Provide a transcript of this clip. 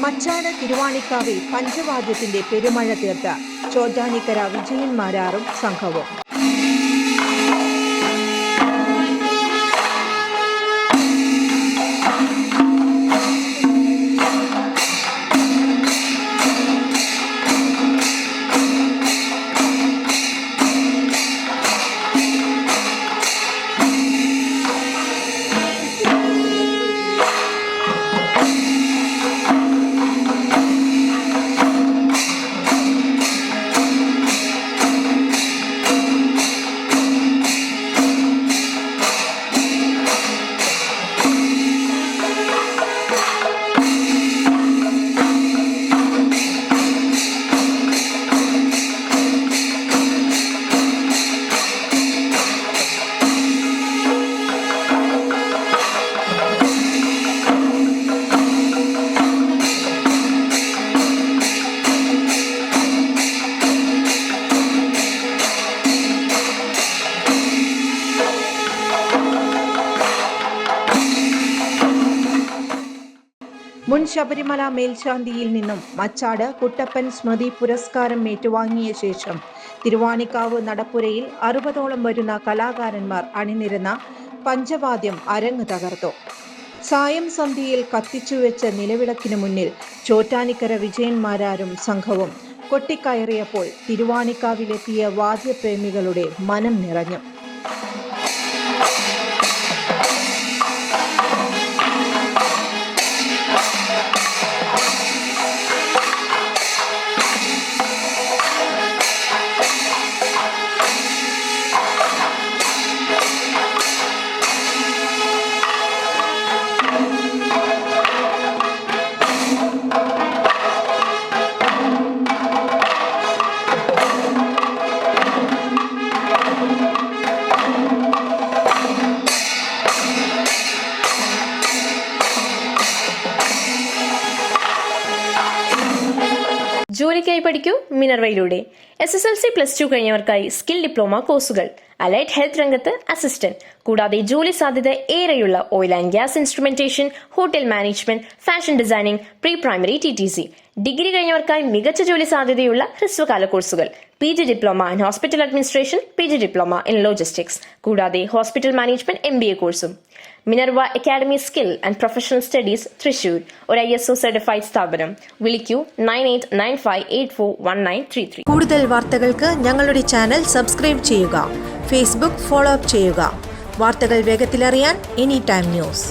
മച്ചാട് തിരുവാണിക്കാവിൽ പഞ്ചവാദ്യത്തിന്റെ പെരുമഴ തീർത്ത ചോറ്റാനിക്കര വിജയൻ മാരാറും സംഘവും. മുൻ ശബരിമല മേൽശാന്തിയിൽ നിന്നും മച്ചാട് കുട്ടപ്പൻ സ്മൃതി പുരസ്കാരം ഏറ്റുവാങ്ങിയ ശേഷം തിരുവാണിക്കാവ് നടപ്പുരയിൽ 60ഓളം വരുന്ന കലാകാരന്മാർ അണിനിരന്ന പഞ്ചവാദ്യം അരങ്ങ് തകർത്തു. സായം സന്ധ്യയിൽ കത്തിച്ചുവെച്ച നിലവിളക്കിനു മുന്നിൽ ചോറ്റാനിക്കര വിജയൻ മാരാരും സംഘവും കൊട്ടിക്കയറിയപ്പോൾ തിരുവാണിക്കാവിലെത്തിയ വാദ്യപ്രേമികളുടെ മനം നിറഞ്ഞു. ജോലിക്കായി പഠിക്കൂ മിനർവയിലൂടെ. SSLC+2 കഴിഞ്ഞവർക്കായി സ്കിൽ ഡിപ്ലോമ കോഴ്സുകൾ, അലൈഡ് ഹെൽത്ത് രംഗത്ത് അസിസ്റ്റന്റ്, കൂടാതെ ജോലി സാധ്യത ഏറെയുള്ള oil and gas instrumentation, hotel management, fashion designing, pre primary TTC. Degree കഴിഞ്ഞവർക്കായി മികച്ച ജോലി സാധ്യതയുള്ള ഹ്രസ്വകാല കോഴ്സുകൾ, PG diploma in hospital administration, PG diploma in logistics, കൂടാതെ ഹോസ്പിറ്റൽ മാനേജ്മെന്റ് MBA കോഴ്സും. Minerva academy skill and professional studies Thrissur, ഒരു ISO സർട്ടിഫൈഡ് സ്ഥാപനം. വിളിക്കൂ 9895841933. കൂടുതൽ വാർത്തകൾക്ക് ഞങ്ങളുടെ ചാനൽ സബ്സ്ക്രൈബ് ചെയ്യുക. ഫേസ്ബുക്ക് ഫോളോ അപ്പ് ചെയ്യുക. വാർത്തകൾ വേഗത്തിലറിയാൻ എനി ടൈം ന്യൂസ്.